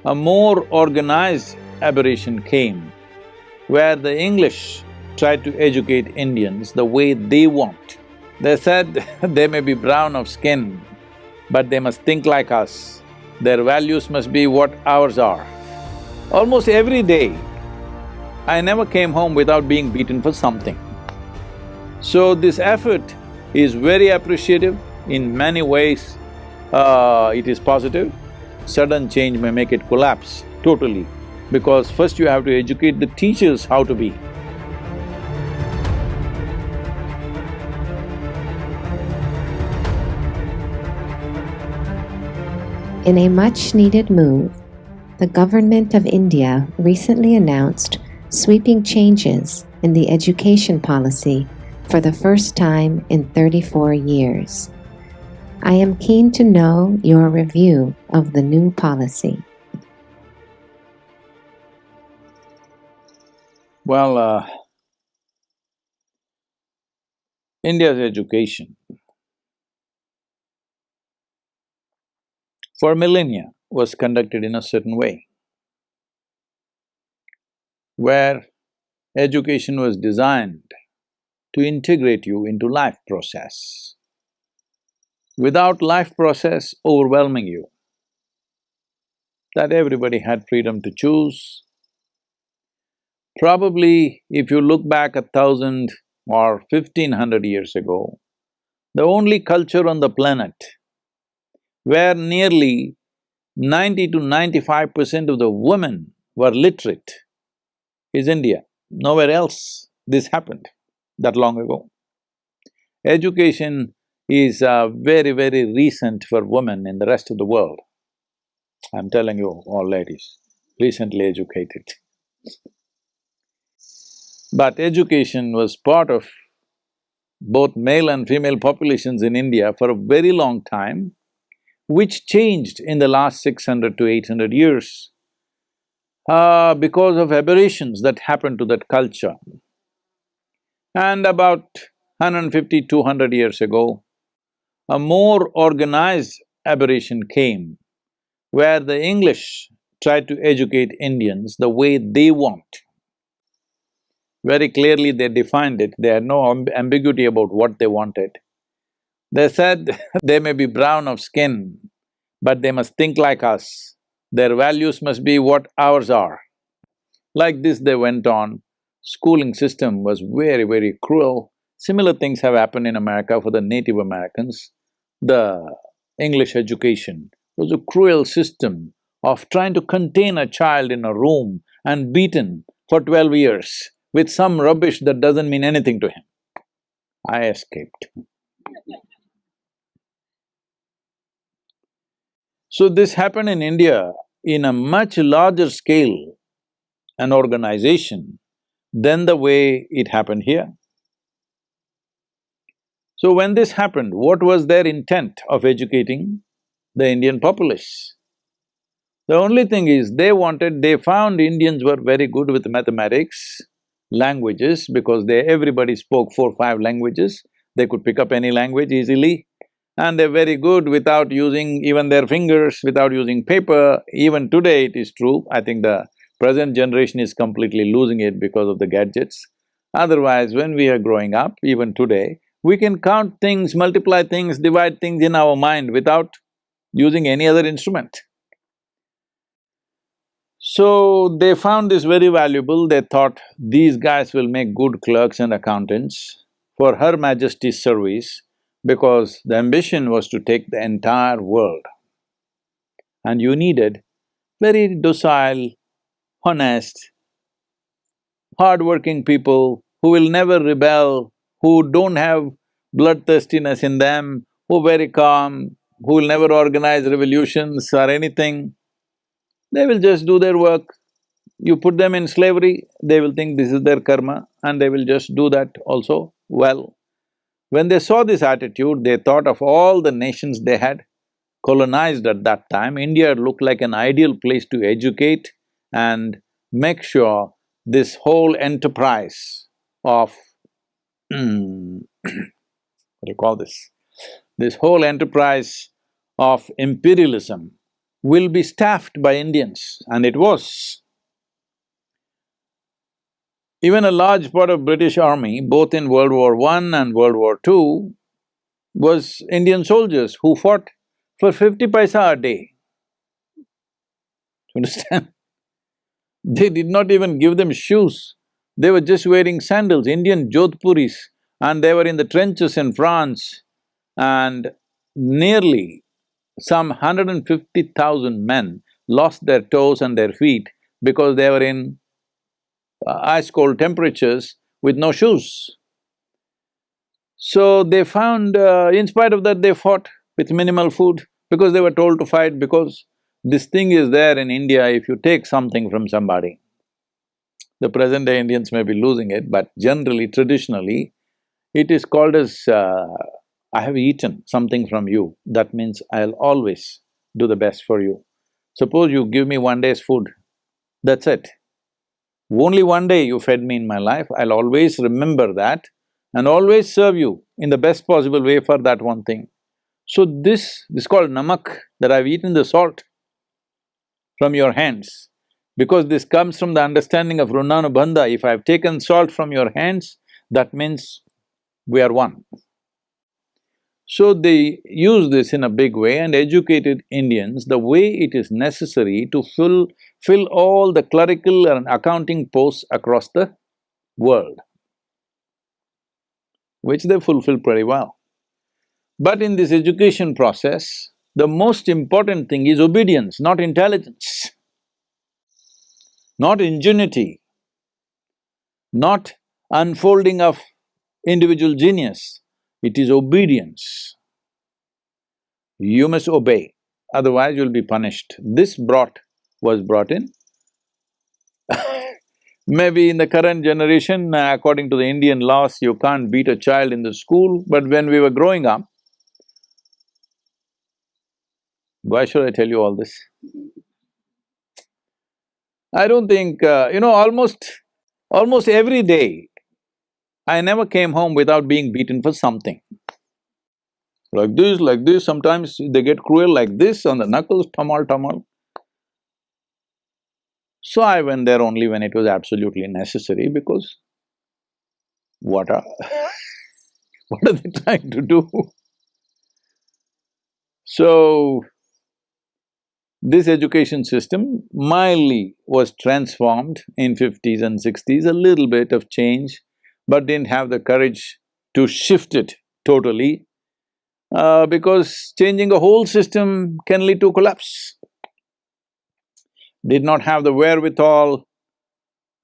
a more organized aberration came where the English tried to educate Indians the way they want. They said they may be brown of skin, but they must think like us. Their values must be what ours are. Almost every day, I never came home without being beaten for something. So this effort is very appreciative. In many ways, it is positive. Sudden change may make it collapse totally, because first you have to educate the teachers how to be. In a much-needed move, the government of India recently announced sweeping changes in the education policy for the first time in 34 years. I am keen to know your review of the new policy. Well, India's education for millennia was conducted in a certain way, where education was designed to integrate you into life process, without life process overwhelming you, that everybody had freedom to choose. Probably if you look back 1,000 or 1,500 years ago, the only culture on the planet where nearly 90 to 95% of the women were literate is India. Nowhere else this happened that long ago. Education is very, very recent for women in the rest of the world. I'm telling you, all ladies, recently educated. But education was part of both male and female populations in India for a very long time, which changed in the last 600 to 800 years because of aberrations that happened to that culture. And about 150, 200 years ago, a more organized aberration came where the English tried to educate Indians the way they want. Very clearly they defined it, they had no ambiguity about what they wanted. They said they may be brown of skin, but they must think like us. Their values must be what ours are. Like this they went on. Schooling system was very, very cruel. Similar things have happened in America for the Native Americans. The English education was a cruel system of trying to contain a child in a room and beaten for 12 years with some rubbish that doesn't mean anything to him. I escaped. So this happened in India in a much larger scale and organization than the way it happened here. So when this happened, what was their intent of educating the Indian populace? The only thing is, they found Indians were very good with mathematics, languages, because everybody spoke 4, 5 languages, they could pick up any language easily, and they're very good without using even their fingers, without using paper. Even today it is true, I think the present generation is completely losing it because of the gadgets. Otherwise, when we are growing up, even today, we can count things, multiply things, divide things in our mind without using any other instrument. So they found this very valuable, they thought these guys will make good clerks and accountants for Her Majesty's service, because the ambition was to take the entire world. And you needed very docile, honest, hard-working people who will never rebel, who don't have bloodthirstiness in them, who are very calm, who will never organize revolutions or anything. They will just do their work. You put them in slavery, they will think this is their karma and they will just do that also well. When they saw this attitude, they thought of all the nations they had colonized at that time, India looked like an ideal place to educate and make sure this whole enterprise of what do you call this? This whole enterprise of imperialism will be staffed by Indians, and it was. Even a large part of British army, both in World War I and World War II, was Indian soldiers who fought for 50 paisa a day. Understand? They did not even give them shoes. They were just wearing sandals, Indian Jodhpuris, and they were in the trenches in France, and nearly some 150,000 men lost their toes and their feet because they were in ice-cold temperatures with no shoes. So they found, in spite of that, they fought with minimal food because they were told to fight, because this thing is there in India. If you take something from somebody, the present-day Indians may be losing it, but generally, traditionally, it is called as, I have eaten something from you, that means I'll always do the best for you. Suppose you give me one day's food, that's it. Only one day you fed me in my life, I'll always remember that and always serve you in the best possible way for that one thing. So this is called namak, that I've eaten the salt from your hands. Because this comes from the understanding of Runanubandha, if I've taken salt from your hands, that means we are one. So they use this in a big way and educated Indians the way it is necessary to fill all the clerical and accounting posts across the world, which they fulfill pretty well. But in this education process, the most important thing is obedience, not intelligence, not ingenuity, not unfolding of individual genius. It is obedience. You must obey, otherwise you'll be punished. This was brought in. Maybe in the current generation, according to the Indian laws, you can't beat a child in the school, but when we were growing up, why should I tell you all this? I don't think… almost every day, I never came home without being beaten for something. Like this, sometimes they get cruel like this on the knuckles, tamal, tamal. So I went there only when it was absolutely necessary, because what are… what are they trying to do? So, this education system mildly was transformed in 50s and 60s, a little bit of change, but didn't have the courage to shift it totally, because changing a whole system can lead to collapse. Did not have the wherewithal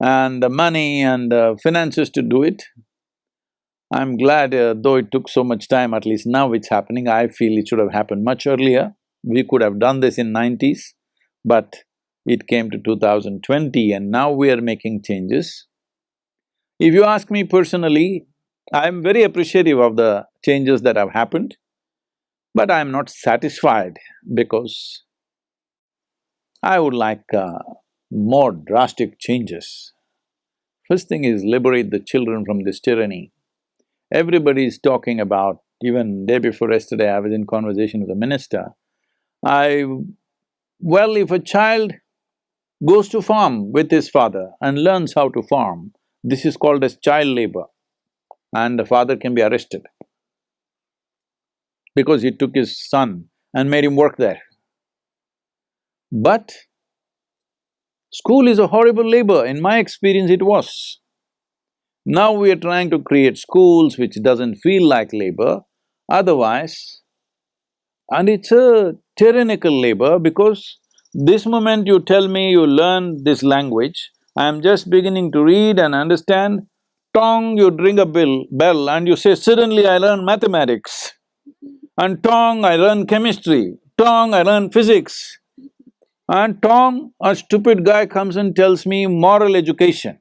and the money and the finances to do it. I'm glad, though it took so much time, at least now it's happening. I feel it should have happened much earlier. We could have done this in 90s, but it came to 2020 and now we are making changes. If you ask me personally, I'm very appreciative of the changes that have happened, but I'm not satisfied because I would like more drastic changes. First thing is liberate the children from this tyranny. Everybody is talking about… even day before yesterday, I was in conversation with a minister. Well, if a child goes to farm with his father and learns how to farm, this is called as child labor, and the father can be arrested because he took his son and made him work there. But school is a horrible labor, in my experience it was. Now we are trying to create schools which doesn't feel like labor, otherwise… and it's a tyrannical labor, because this moment you tell me you learn this language, I'm just beginning to read and understand, tong, you ring a bell and you say, suddenly I learn mathematics, and tong, I learn chemistry, tong, I learn physics, and tong, a stupid guy comes and tells me moral education.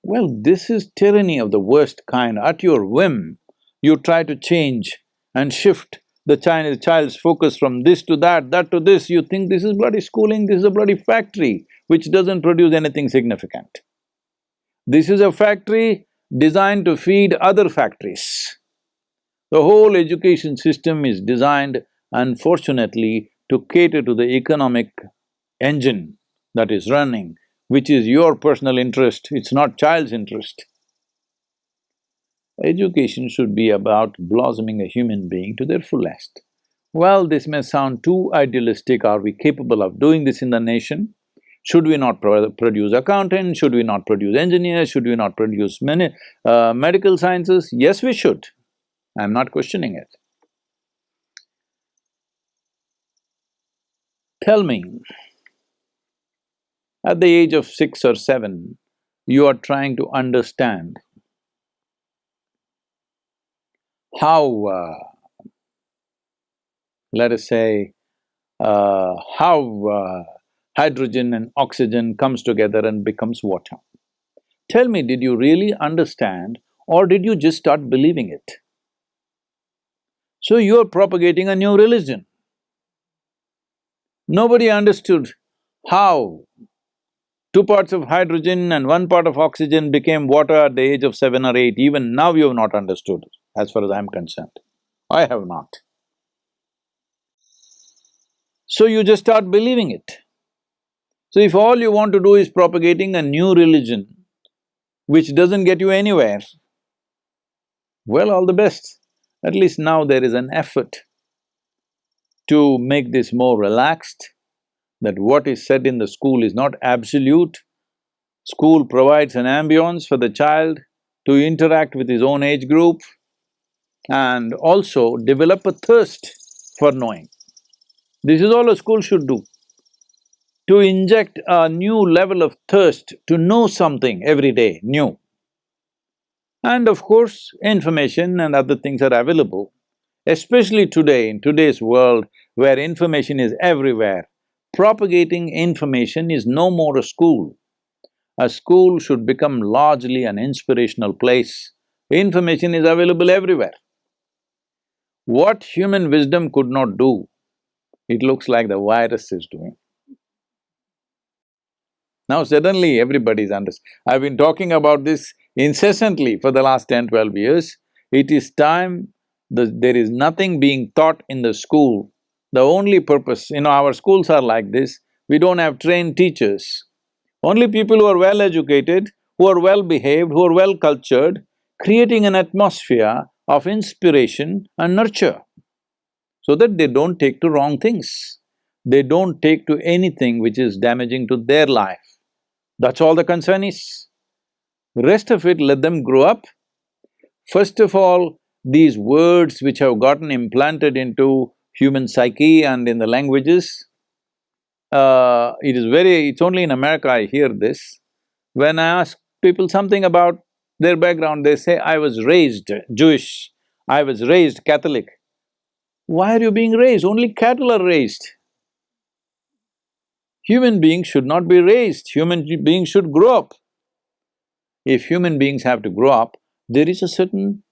Well, this is tyranny of the worst kind. At your whim, you try to change and shift the child's focus from this to that to this. You think this is bloody schooling, this is a bloody factory which doesn't produce anything significant. This is a factory designed to feed other factories. The whole education system is designed Unfortunately, to cater to the economic engine that is running, which is your personal interest, it's not child's interest. Education should be about blossoming a human being to their fullest. Well, this may sound too idealistic. Are we capable of doing this in the nation? Should we not produce accountants? Should we not produce engineers? Should we not produce medical sciences? Yes, we should. I'm not questioning it. Tell me, at the age of 6 or 7, you are trying to understand how, let us say, how hydrogen and oxygen comes together and becomes water. Tell me, did you really understand or did you just start believing it? So you're propagating a new religion. Nobody understood how 2 parts of hydrogen and 1 part of oxygen became water at the age of 7 or 8. Even now you have not understood, as far as I'm concerned. I have not. So you just start believing it. So if all you want to do is propagating a new religion, which doesn't get you anywhere, well, all the best. At least now there is an effort to make this more relaxed, that what is said in the school is not absolute. School provides an ambience for the child to interact with his own age group and also develop a thirst for knowing. This is all a school should do, to inject a new level of thirst to know something every day, new. And of course, information and other things are available, especially today, in today's world where information is everywhere. Propagating information is no more a school. A school should become largely an inspirational place. Information is available everywhere. What human wisdom could not do, it looks like the virus is doing. Now suddenly everybody's I've been talking about this incessantly for the last 10, 12 years. It is time, there is nothing being taught in the school. The only purpose, our schools are like this, we don't have trained teachers. Only people who are well educated, who are well behaved, who are well cultured, creating an atmosphere of inspiration and nurture, so that they don't take to wrong things. They don't take to anything which is damaging to their life. That's all the concern is. Rest of it, let them grow up. First of all, these words which have gotten implanted into human psyche and in the languages, it's only in America I hear this. When I ask people something about their background, they say, I was raised Jewish, I was raised Catholic. Why are you being raised? Only cattle are raised. Human beings should not be raised, human beings should grow up. If human beings have to grow up, there is a certain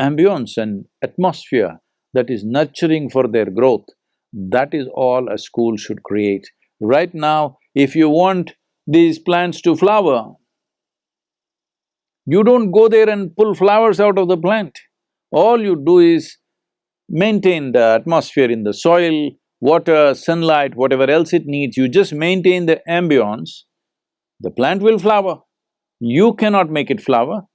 ambience and atmosphere that is nurturing for their growth. That is all a school should create. Right now, if you want these plants to flower, you don't go there and pull flowers out of the plant. All you do is maintain the atmosphere in the soil, water, sunlight, whatever else it needs, you just maintain the ambience, the plant will flower. You cannot make it flower.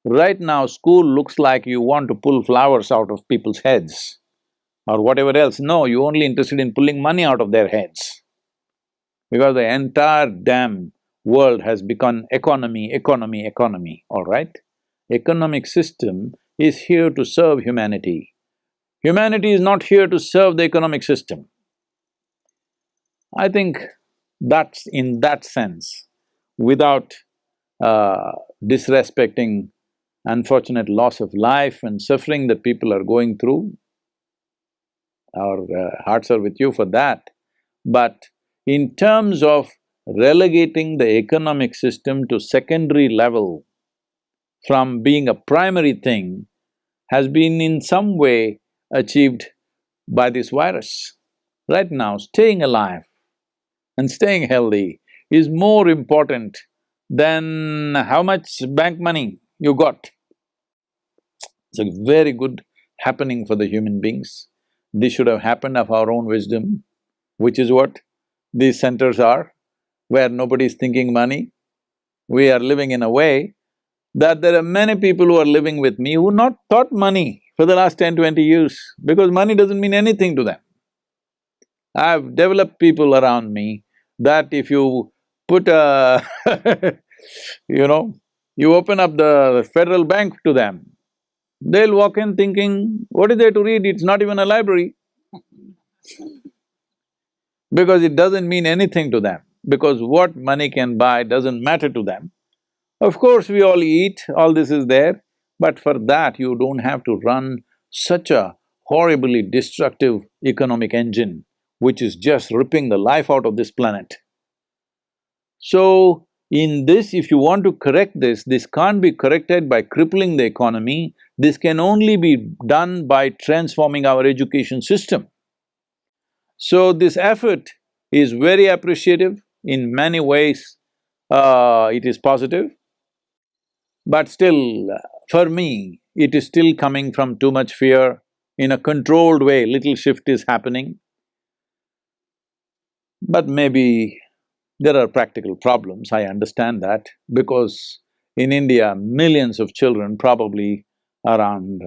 Right now, school looks like you want to pull flowers out of people's heads or whatever else. No, you're only interested in pulling money out of their heads. Because the entire damn world has become economy, economy, economy, all right? Economic system is here to serve humanity. Humanity is not here to serve the economic system. I think that's in that sense, without disrespecting unfortunate loss of life and suffering that people are going through, our hearts are with you for that. But in terms of relegating the economic system to secondary level from being a primary thing has been in some way achieved by this virus. Right now, staying alive and staying healthy is more important than how much bank money you got. It's a very good happening for the human beings. This should have happened of our own wisdom, which is what these centers are, where nobody is thinking money. We are living in a way that there are many people who are living with me who not thought money for the last 10, 20 years, because money doesn't mean anything to them. I've developed people around me that if you put a you know, you open up the Federal Bank to them, they'll walk in thinking, what is there to read? It's not even a library. Because it doesn't mean anything to them, because what money can buy doesn't matter to them. Of course, we all eat, all this is there, but for that you don't have to run such a horribly destructive economic engine which is just ripping the life out of this planet. So, in this, if you want to correct this can't be corrected by crippling the economy, this can only be done by transforming our education system. So, this effort is very appreciative, in many ways it is positive, but still, for me, it is still coming from too much fear. In a controlled way, little shift is happening. But maybe there are practical problems, I understand that, because in India, millions of children, probably around…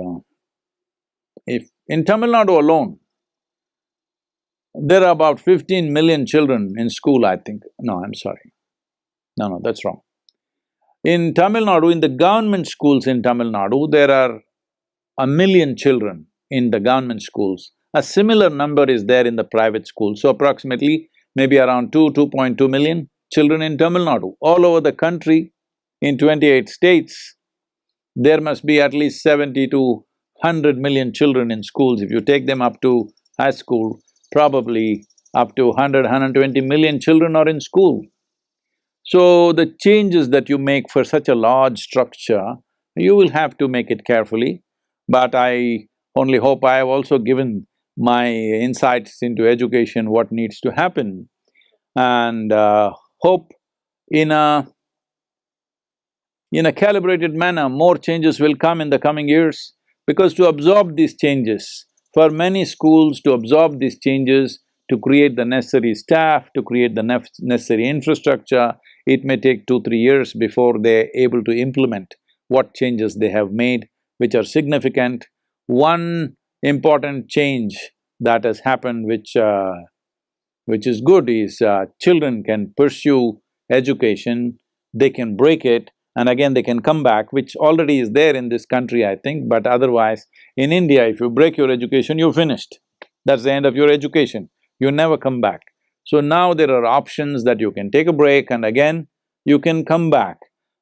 if… in Tamil Nadu alone, there are about 15 million children in school, I think. No, I'm sorry. No, that's wrong. In Tamil Nadu, in the government schools in Tamil Nadu, there are 1 million children in the government schools. A similar number is there in the private schools, so approximately maybe around 2.2 million children in Tamil Nadu. All over the country, in 28 states, there must be at least 70 to 100 million children in schools. If you take them up to high school, probably up to 120 million children are in school. So, the changes that you make for such a large structure, you will have to make it carefully. But I only hope I have also given my insights into education, what needs to happen, and hope in a calibrated manner, more changes will come in the coming years. Because to absorb these changes, for many schools to absorb these changes, to create the necessary staff, to create the necessary infrastructure, it may take 2, 3 years before they're able to implement what changes they have made, which are significant. One important change that has happened which is good is children can pursue education, they can break it, and again they can come back, which already is there in this country, I think, but otherwise, in India, if you break your education, you're finished. That's the end of your education, you never come back. So now there are options that you can take a break and again you can come back.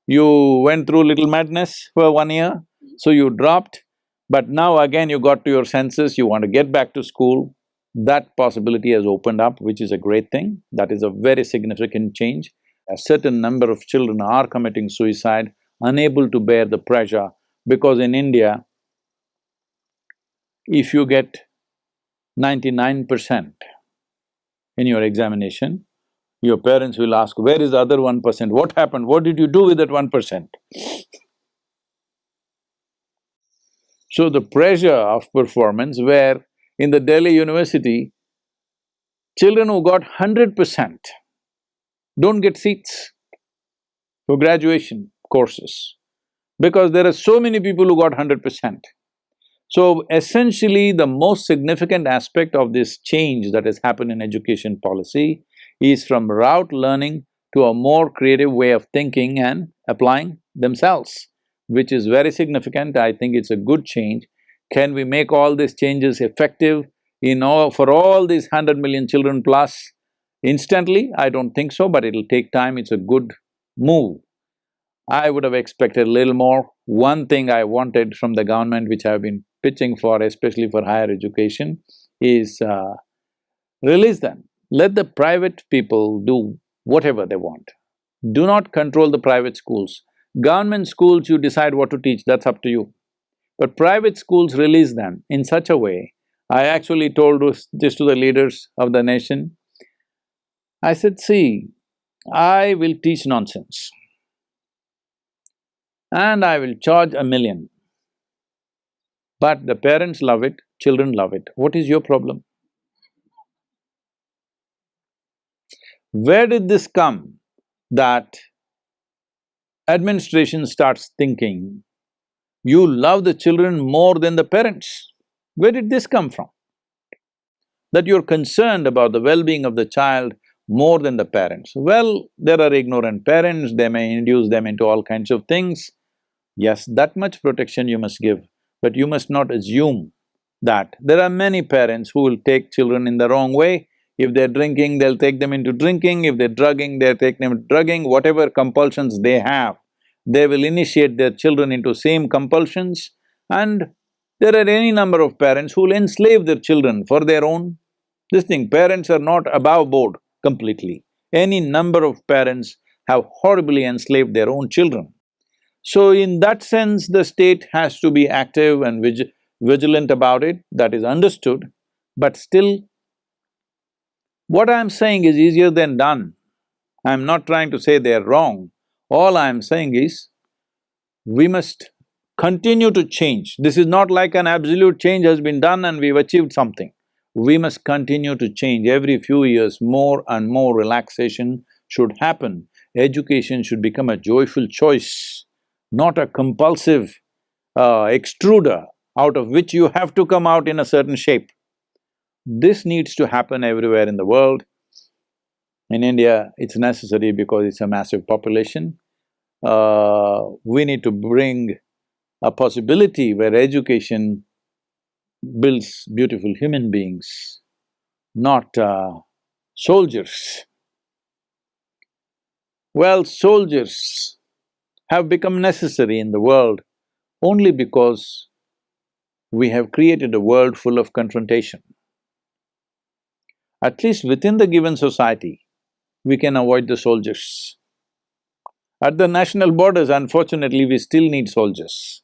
You went through little madness for 1 year, so you dropped, but now again you got to your senses, you want to get back to school. That possibility has opened up, which is a great thing. That is a very significant change. A certain number of children are committing suicide, unable to bear the pressure, because in India, if you get 99% in your examination, your parents will ask, where is the other 1%? What happened? What did you do with that 1%? So the pressure of performance, where in the Delhi University, children who got 100% don't get seats for graduation courses, because there are so many people who got 100%. So essentially, the most significant aspect of this change that has happened in education policy is from rote learning to a more creative way of thinking and applying themselves, which is very significant. I think it's a good change. Can we make all these changes effective for all these 100 million children plus instantly? I don't think so, but it'll take time, it's a good move. I would have expected a little more. One thing I wanted from the government, which I've been pitching for, especially for higher education, is release them. Let the private people do whatever they want. Do not control the private schools. Government schools, you decide what to teach, that's up to you. But private schools, release them in such a way. I actually told this to the leaders of the nation. I said, see, I will teach nonsense and I will charge 1 million. But the parents love it, children love it. What is your problem? Where did this come that administration starts thinking you love the children more than the parents? Where did this come from? That you're concerned about the well-being of the child more than the parents. Well, there are ignorant parents, they may induce them into all kinds of things. Yes, that much protection you must give, but you must not assume that there are many parents who will take children in the wrong way. If they're drinking, they'll take them into drinking, if they're drugging, they'll take them into drugging, whatever compulsions they have, they will initiate their children into same compulsions, and there are any number of parents who will enslave their children for their own… This thing, parents are not above board completely. Any number of parents have horribly enslaved their own children. So in that sense, the state has to be active and vigilant about it, that is understood, but still, what I'm saying is easier than done. I'm not trying to say they're wrong. All I'm saying is, we must continue to change. This is not like an absolute change has been done and we've achieved something. We must continue to change. Every few years, more and more relaxation should happen. Education should become a joyful choice, not a compulsive extruder out of which you have to come out in a certain shape. This needs to happen everywhere in the world. In India, it's necessary because it's a massive population. We need to bring a possibility where education builds beautiful human beings, not soldiers. Well, soldiers have become necessary in the world only because we have created a world full of confrontation. At least within the given society, we can avoid the soldiers. At the national borders, unfortunately, we still need soldiers.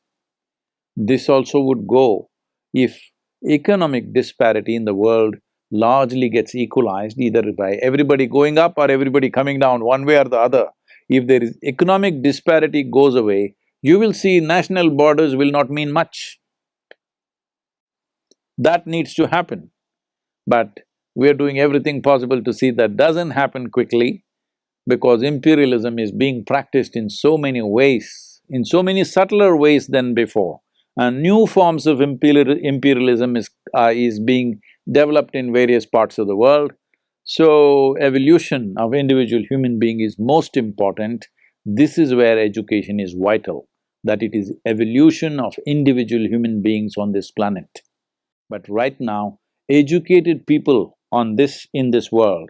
This also would go if economic disparity in the world largely gets equalized, either by everybody going up or everybody coming down, one way or the other. If there is economic disparity goes away, you will see national borders will not mean much. That needs to happen. But we are doing everything possible to see that doesn't happen quickly, because imperialism is being practiced in so many ways, in so many subtler ways than before. And new forms of imperialism is being developed in various parts of the world. So, evolution of individual human being is most important. This is where education is vital, that it is evolution of individual human beings on this planet. But right now, educated people in this world,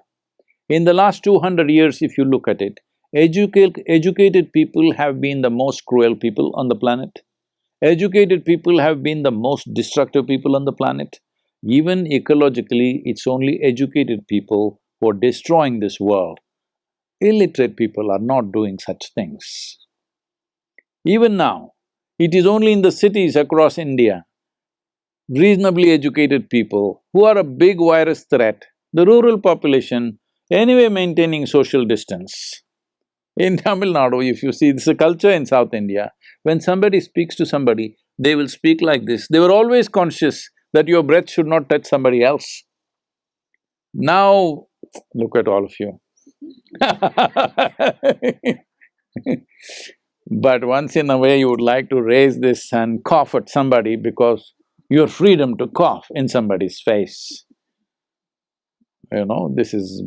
in the last 200 years, if you look at it, educated people have been the most cruel people on the planet. Educated people have been the most destructive people on the planet. Even ecologically, it's only educated people who are destroying this world. Illiterate people are not doing such things. Even now, it is only in the cities across India, reasonably educated people who are a big virus threat, the rural population anyway maintaining social distance. In Tamil Nadu, if you see, this is a culture in South India, when somebody speaks to somebody, they will speak like this. They were always conscious that your breath should not touch somebody else. Now, look at all of you. But once in a way you would like to raise this and cough at somebody because your freedom to cough in somebody's face. This is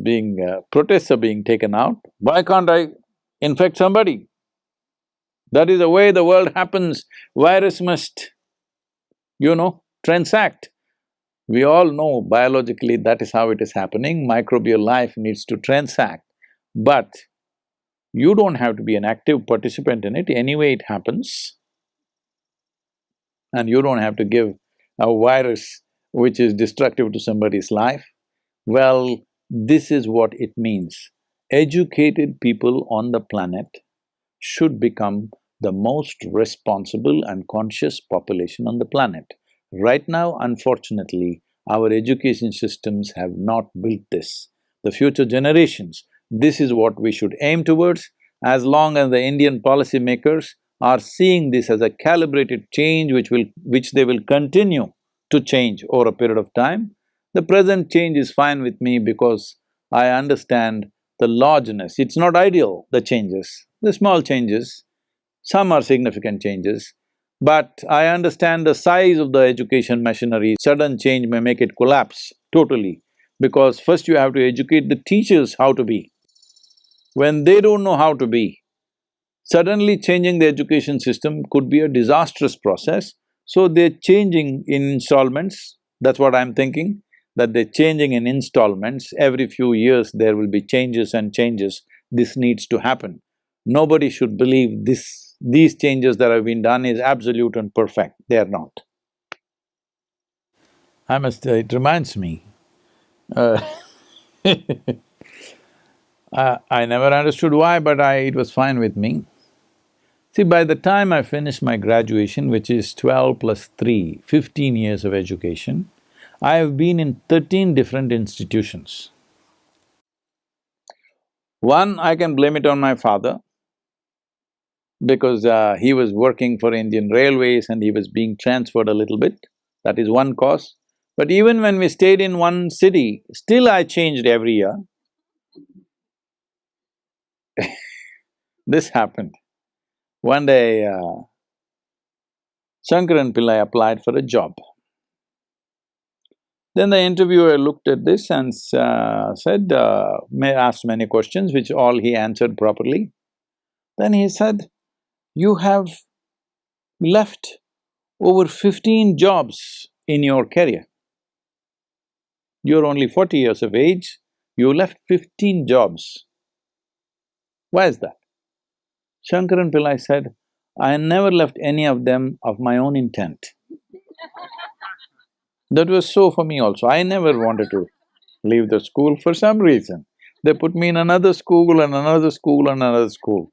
protests are being taken out. Why can't I infect somebody? That is the way the world happens. Virus must, transact. We all know biologically that is how it is happening. Microbial life needs to transact. But you don't have to be an active participant in it, anyway it happens. And you don't have to give a virus which is destructive to somebody's life. Well, this is what it means. Educated people on the planet should become the most responsible and conscious population on the planet. Right now, unfortunately, our education systems have not built this. The future generations, this is what we should aim towards. As long as the Indian policymakers are seeing this as a calibrated change which they will continue to change over a period of time. The present change is fine with me because I understand the largeness. It's not ideal, the changes, the small changes, some are significant changes, but I understand the size of the education machinery. Sudden change may make it collapse totally, because first you have to educate the teachers how to be. When they don't know how to be, suddenly changing the education system could be a disastrous process, so they're changing in installments. That's what I'm thinking, that they're changing in installments. Every few years there will be changes and changes. This needs to happen. Nobody should believe these changes that have been done is absolute and perfect. They are not. It reminds me, uh, I never understood why, but it was fine with me. See, by the time I finished my graduation, which is 12 plus 3, 15 years of education, I have been in 13 different institutions. One, I can blame it on my father, because he was working for Indian Railways and he was being transferred a little bit. That is one cause. But even when we stayed in one city, still I changed every year. This happened. One day, Shankaran Pillai applied for a job. Then the interviewer looked at this and said, asked many questions, which all he answered properly. Then he said, "You have left over 15 jobs in your career. You're only 40 years of age, you left 15 jobs. Why is that?" Shankaran Pillai said, "I never left any of them of my own intent." That was so for me also. I never wanted to leave the school for some reason. They put me in another school and another school and another school.